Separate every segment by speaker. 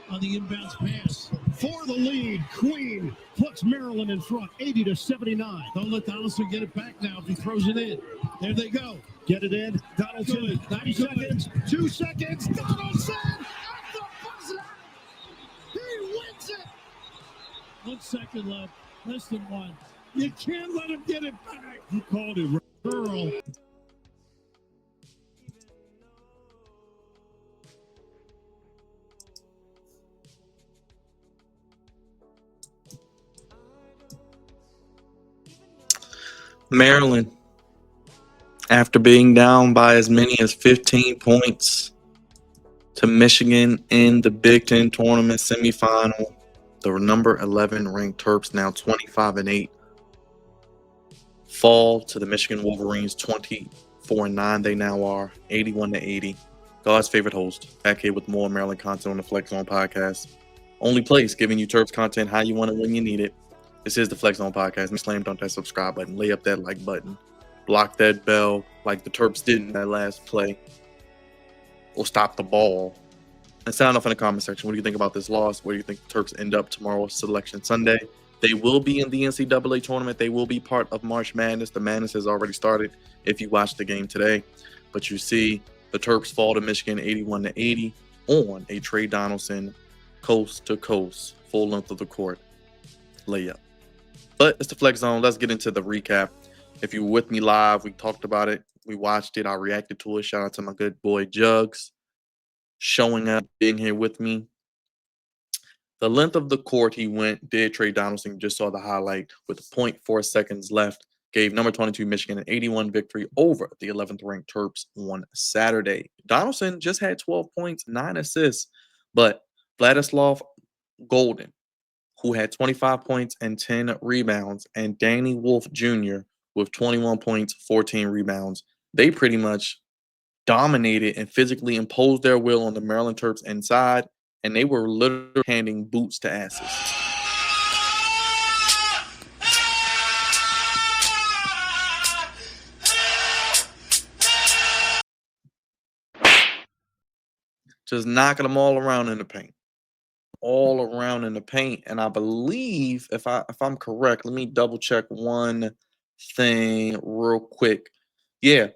Speaker 1: on the inbounds pass. For the lead, Queen puts Maryland in front, 80-79. Don't let Donaldson get it back now if he throws it in. There they go. Get it in. Donaldson, good. 90 seconds, 2 seconds. Donaldson at the buzzer. He wins it. 1 second left, less than one. You can't let him get it back. He called it Earl.
Speaker 2: Maryland, after being down by as many as 15 points to Michigan in the Big Ten tournament semifinal, the number 11 ranked Terps, now 25-8, fall to the Michigan Wolverines 24-9. They now are 81-80. God's favorite host, back here with more Maryland content on the Flex Zone podcast. Only place giving you Terps content how you want it when you need it. This is the Flex Zone podcast. Slam dunk that subscribe button, lay up that like button, block that bell like the Terps did in that last play, or stop the ball. And sound off in the comment section. What do you think about this loss? Where do you think the Terps end up tomorrow, Selection Sunday? They will be in the NCAA tournament. They will be part of March Madness. The madness has already started if you watch the game today. But you see the Terps fall to Michigan 81-80 on a Trey Donaldson coast-to-coast, full length of the court layup. But it's the Flex Zone. Let's get into the recap. If you were with me live, we talked about it. We watched it. I reacted to it. Shout out to my good boy Jugs showing up, being here with me. The length of the court he went, did Trey Donaldson. You just saw the highlight with 0.4 seconds left. Gave number 22 Michigan an 81 victory over the 11th ranked Terps on Saturday. Donaldson just had 12 points, 9 assists. But Vladislav Golden, who had 25 points and 10 rebounds, and Danny Wolf Jr. with 21 points, 14 rebounds. They pretty much dominated and physically imposed their will on the Maryland Terps inside, and they were literally handing boots to asses. Just knocking them all around in the paint. All around in the paint. And I believe, if I'm correct, let me double check one thing real quick. Yeah.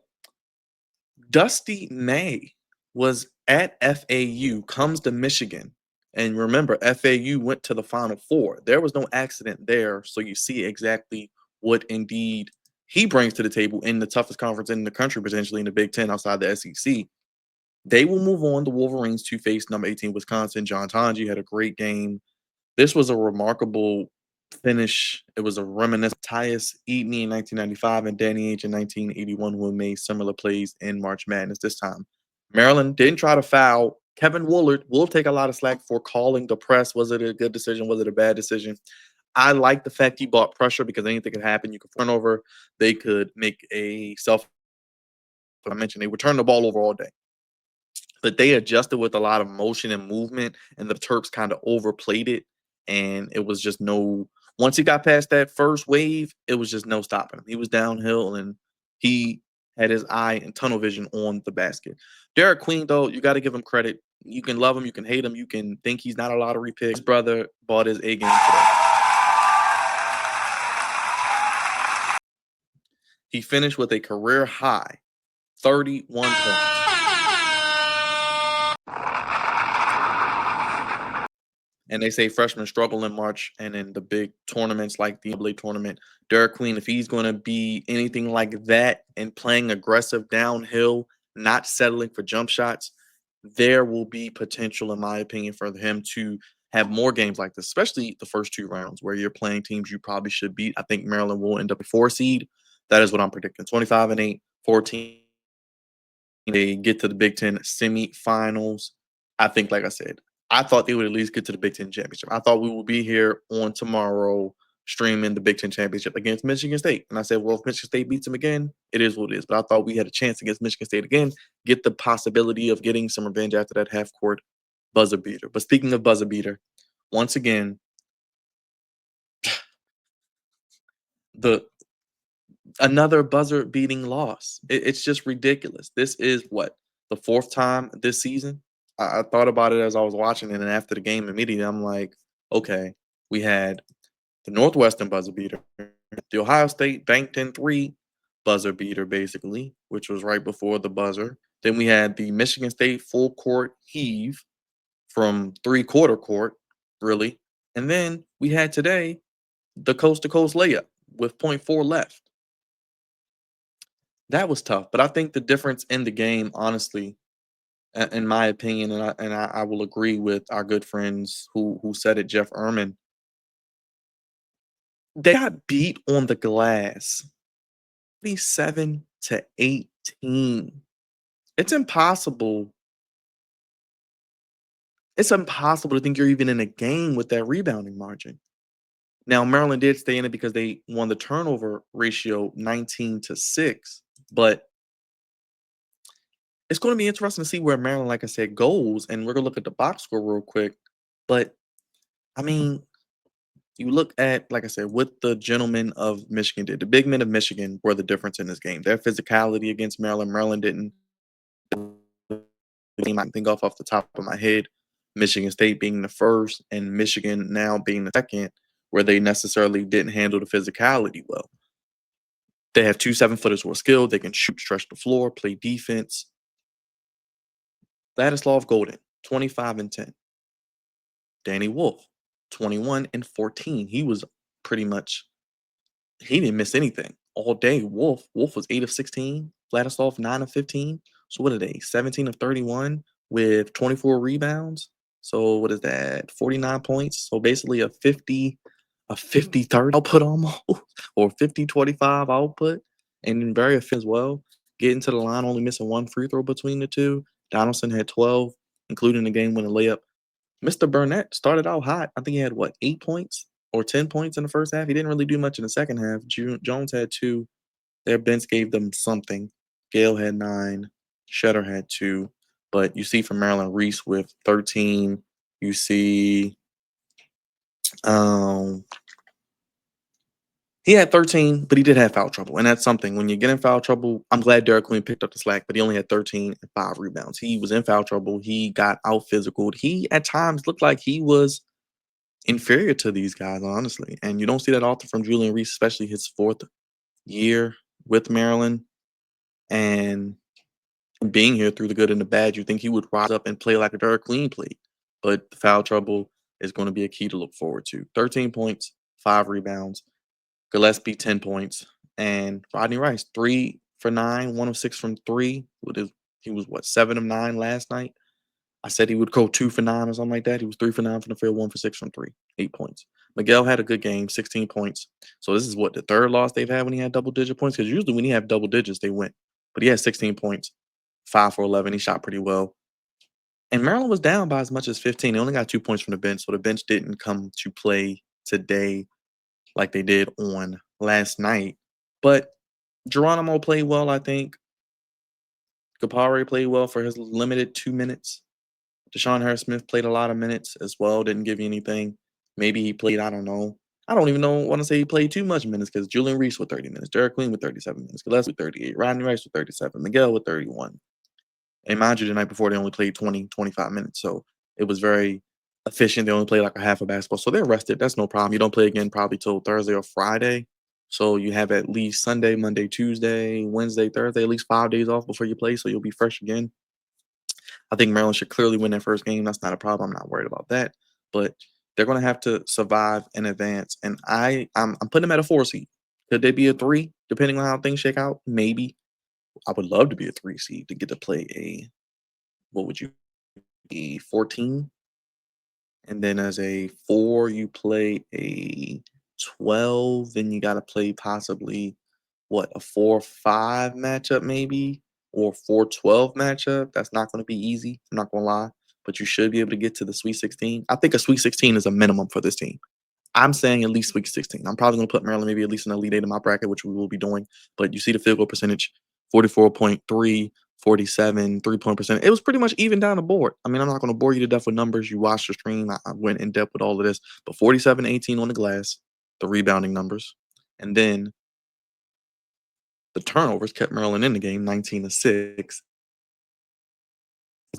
Speaker 2: Dusty May was at FAU, comes to Michigan. And remember, FAU went to the Final Four. There was no accident there. So you see exactly what indeed he brings to the table in the toughest conference in the country, potentially in the Big Ten outside the SEC. They will move on, the Wolverines, to face number 18 Wisconsin. John Tonji had a great game. This was a remarkable finish. It was a reminiscent of Tyus Eaton in 1995 and Danny H in 1981, who made similar plays in March Madness this time. Maryland didn't try to foul. Kevin Woolard will take a lot of slack for calling the press. Was it a good decision? Was it a bad decision? I like the fact he brought pressure because anything could happen. You could turn over. They could make a self. I mentioned they would turn the ball over all day. But they adjusted with a lot of motion and movement, and the Terps kind of overplayed it. And it was just no – once he got past that first wave, it was just no stopping him. He was downhill, and he had his eye and tunnel vision on the basket. Derek Queen, though, you got to give him credit. You can love him. You can hate him. You can think he's not a lottery pick. His brother bought his A game today. He finished with a career high 31 points. And they say freshmen struggle in March and in the big tournaments like the NCAA tournament. Derek Queen, if he's going to be anything like that and playing aggressive downhill, not settling for jump shots, there will be potential, in my opinion, for him to have more games like this, especially the first 2 rounds where you're playing teams you probably should beat. I think Maryland will end up a 4 seed. That is what I'm predicting. 25-8, 14. They get to the Big Ten semifinals. I think, like I said, I thought they would at least get to the Big Ten championship. I thought we would be here on tomorrow streaming the Big Ten championship against Michigan State. And I said, well, if Michigan State beats them again, it is what it is. But I thought we had a chance against Michigan State again, get the possibility of getting some revenge after that half-court buzzer beater. But speaking of buzzer beater, once again, another buzzer beating loss. It's just ridiculous. This is what, the 4th time this season I thought about it as I was watching it, and after the game, immediately I'm like, okay, we had the Northwestern buzzer beater, the Ohio State banked in three buzzer beater, basically, which was right before the buzzer. Then we had the Michigan State full court heave from three-quarter court, really. And then we had today the coast to coast layup with point 0.4 left. That was tough. But I think the difference in the game, honestly, in my opinion, and I will agree with our good friends who said it, Jeff Erman, they got beat on the glass 37-18. It's impossible. It's impossible to think you're even in a game with that rebounding margin. Now, Maryland did stay in it because they won the turnover ratio 19-6, but it's going to be interesting to see where Maryland, like I said, goes. And we're going to look at the box score real quick. But I mean, you look at, like I said, what the gentlemen of Michigan did. The big men of Michigan were the difference in this game. Their physicality against Maryland. Maryland didn't. I can think off the top of my head. Michigan State being the first, and Michigan now being the second, where they necessarily didn't handle the physicality well. They have 2 7-footers who are skilled. They can shoot, stretch the floor, play defense. Ladislav Golden, 25-10. Danny Wolf, 21-14. He was pretty much, he didn't miss anything all day. Wolf was 8 of 16. Vladislav 9 of 15. So what are they? 17 of 31 with 24 rebounds. So what is that? 49 points. So basically a 50-30 output almost, or 50-25 output, and very efficient as well. Getting to the line, only missing one free throw between the two. Donaldson had 12, including the game-winning layup. Mr. Burnett started out hot. I think he had, 8 points or 10 points in the first half? He didn't really do much in the second half. Jones had 2. Their bench gave them something. Gale had 9. Shutter had 2. But you see from Maryland, Reese with 13. You see he had 13, but he did have foul trouble. And that's something. When you get in foul trouble, I'm glad Derek Queen picked up the slack, but he only had 13 and 5 rebounds. He was in foul trouble. He got out physical. He, at times, looked like he was inferior to these guys, honestly. And you don't see that often from Julian Reese, especially his 4th year with Maryland. And being here through the good and the bad, you think he would rise up and play like a Derek Queen played. But the foul trouble is going to be a key to look forward to. 13 points, 5 rebounds. Gillespie, 10 points. And Rodney Rice, 3 for 9, 1 of 6 from 3. He was 7 of 9 last night. I said he would go 2 for 9 or something like that. He was 3 for 9 from the field, 1 for 6 from 3, 8 points. Miguel had a good game, 16 points. So this is the third loss they've had when he had double-digit points? Because usually when he have double digits, they win. But he had 16 points, 5 for 11. He shot pretty well. And Maryland was down by as much as 15. They only got 2 points from the bench, so the bench didn't come to play today like they did on last night. But Geronimo played well, I think. Kapari played well for his limited 2 minutes. Deshaun Harris-Smith played a lot of minutes as well, didn't give you anything. Maybe he played, I don't know. I don't even want to say he played too much minutes because Julian Reese with 30 minutes, Derek Queen with 37 minutes, Gillespie with 38, Rodney Rice with 37, Miguel with 31. And mind you, the night before they only played 20, 25 minutes. So it was very efficient. They only played like a half of basketball. So they're rested. That's no problem. You don't play again probably till Thursday or Friday. So you have at least Sunday, Monday, Tuesday, Wednesday, Thursday, at least 5 days off before you play. So you'll be fresh again. I think Maryland should clearly win their first game. That's not a problem. I'm not worried about that. But they're going to have to survive in advance. And I'm putting them at a 4 seed. Could they be a 3, depending on how things shake out? Maybe. I would love to be a 3 seed to get to play what would you be, 14? And then as a 4, you play a 12. Then you got to play possibly a 4-5 matchup maybe, or 4-12 matchup. That's not going to be easy. I'm not going to lie, but you should be able to get to the Sweet 16. I think a Sweet 16 is a minimum for this team. I'm saying at least Sweet 16. I'm probably going to put Maryland maybe at least in the Elite 8 in my bracket, which we will be doing. But you see the field goal percentage, 44.3, 47, 3-point percent. It was pretty much even down the board. I mean, I'm not going to bore you to death with numbers. You watched the stream. I went in depth with all of this. But 47-18 on the glass, the rebounding numbers. And then the turnovers kept Maryland in the game, 19-6.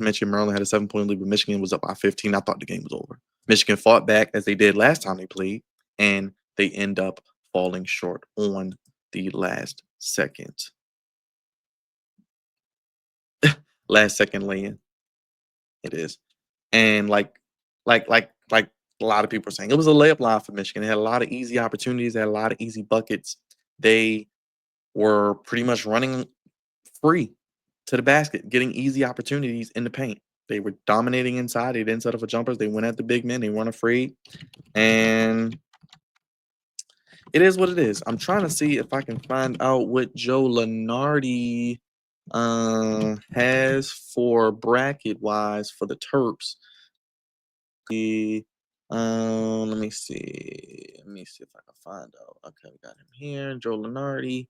Speaker 2: mentioned, Maryland had a 7-point lead, but Michigan was up by 15. I thought the game was over. Michigan fought back as they did last time they played, and they end up falling short on the last second lay-in. It is. And like a lot of people are saying, it was a layup line for Michigan. They had a lot of easy opportunities, they had a lot of easy buckets. They were pretty much running free to the basket, getting easy opportunities in the paint. They were dominating inside. They didn't set up for jumpers. They went at the big men. They weren't afraid. And it is what it is. I'm trying to see if I can find out what Joe Lunardi has for bracket wise for the Terps. Let me see. Let me see if I can find out. Okay, we got him here. Joe Lunardi,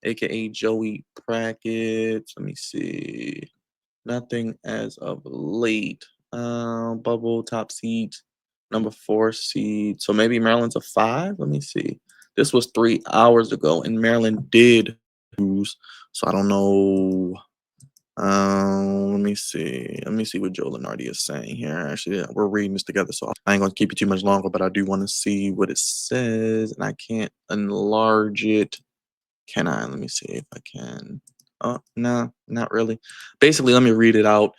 Speaker 2: aka Joey Brackets. Let me see. Nothing as of late. Bubble top seed, number 4 seed. So maybe Maryland's a 5. Let me see. This was 3 hours ago, and Maryland did lose. So I don't know. Let me see. Let me see what Joe Lunardi is saying here. Actually, yeah, we're reading this together, so I ain't gonna keep it too much longer. But I do want to see what it says, and I can't enlarge it. Can I? Let me see if I can. Oh, no, not really. Basically, let me read it out.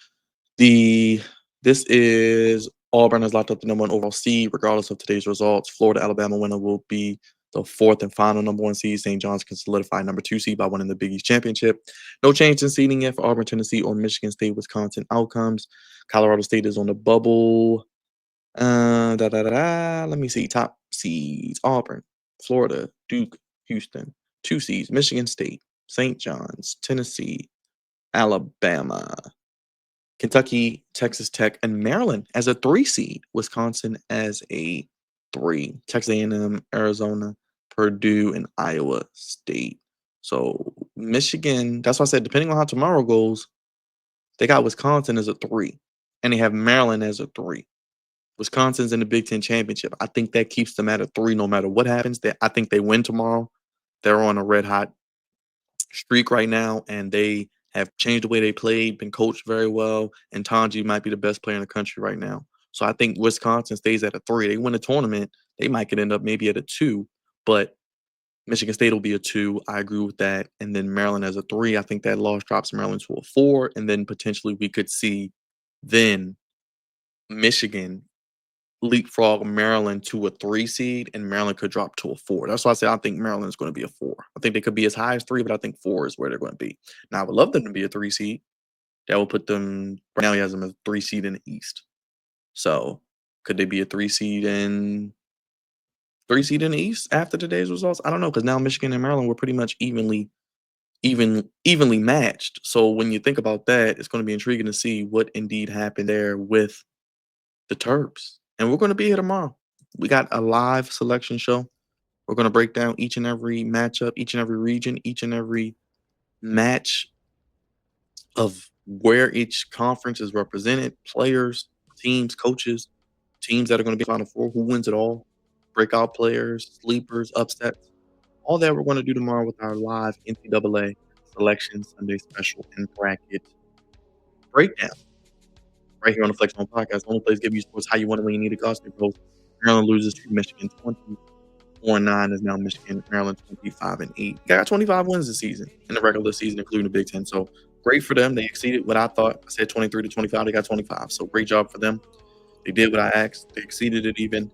Speaker 2: This is Auburn has locked up the number 1 overall seed, regardless of today's results. Florida Alabama winner will be the 4th and final number 1 seed. St. John's can solidify number 2 seed by winning the Big East championship. No change in seeding yet for Auburn, Tennessee, or Michigan State, Wisconsin outcomes. Colorado State is on the bubble. Let me see. Top seeds: Auburn, Florida, Duke, Houston. 2 seeds: Michigan State, St. John's, Tennessee, Alabama, Kentucky, Texas Tech, and Maryland as a 3 seed. Wisconsin as a 3. Texas A&M, Arizona, Purdue, and Iowa State. So Michigan, that's why I said depending on how tomorrow goes, they got Wisconsin as a 3, and they have Maryland as a 3. Wisconsin's in the Big Ten championship. I think that keeps them at a 3 no matter what happens. I think they win tomorrow. They're on a red hot streak right now, and they have changed the way they played, been coached very well, and Tanji might be the best player in the country right now. So I think Wisconsin stays at a 3. They win the tournament, they might end up maybe at a 2, but Michigan State will be a 2. I agree with that. And then Maryland as a 3. I think that loss drops Maryland to a 4, and then potentially we could see then Michigan leapfrog Maryland to a 3 seed, and Maryland could drop to a 4. That's why I say I think Maryland is going to be a 4. I think they could be as high as 3, but I think 4 is where they're going to be. Now, I would love them to be a 3 seed. That would put them right now. He has them as a 3 seed in the East. So, could they be a 3 seed in the East after today's results? I don't know, because now Michigan and Maryland were pretty much evenly matched. So when you think about that, it's going to be intriguing to see what indeed happened there with the Terps. And we're going to be here tomorrow. We got a live selection show. We're going to break down each and every matchup, each and every region, each and every match of where each conference is represented, players, teams, coaches, teams that are going to be Final Four, who wins it all, breakout players, sleepers, upsets. All that we're going to do tomorrow with our live NCAA Selection Sunday Special and Bracket breakdown. Right here on the Flex On Podcast. The only place give you sports how you want it when you need it. Cosmic Post. Maryland loses to Michigan 24-9 is now Michigan. Maryland 25-8. Got 25 wins this season in the regular season, including the Big Ten. So great for them. They exceeded what I thought. I said 23-25. They got 25. So great job for them. They did what I asked. They exceeded it even.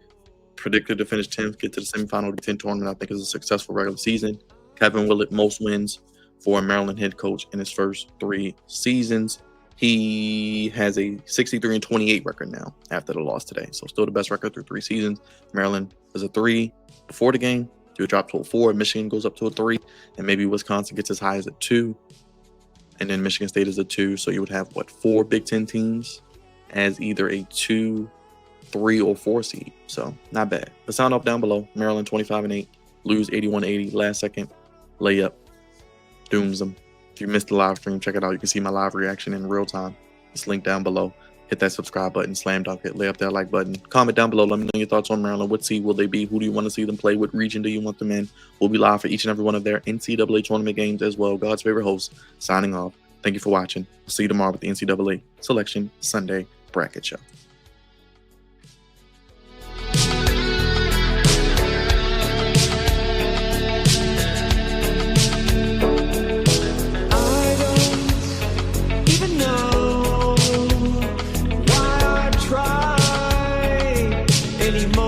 Speaker 2: Predicted to finish 10th, get to the semifinal of the 10 tournament. I think is a successful regular season. Kevin Willett, most wins for a Maryland head coach in his first 3 seasons. He has a 63-28 record now after the loss today. So still the best record through 3 seasons. Maryland was a 3 before the game. Do a drop to a 4. Michigan goes up to a 3. And maybe Wisconsin gets as high as a 2. And then Michigan State is a 2. So you would have, 4 Big Ten teams as either a 2, 3, or 4 seed. So not bad. The sound off down below. Maryland 25-8. Lose 81-80. Last second layup. Dooms them. If you missed the live stream, check it out. You can see my live reaction in real time. It's linked down below. Hit that subscribe button, slam dunk it, lay up that like button. Comment down below. Let me know your thoughts on Maryland. What seed will they be? Who do you want to see them play? What region do you want them in? We'll be live for each and every one of their NCAA tournament games as well. God's favorite host, signing off. Thank you for watching. I'll see you tomorrow with the NCAA Selection Sunday Bracket Show.
Speaker 3: Anymore.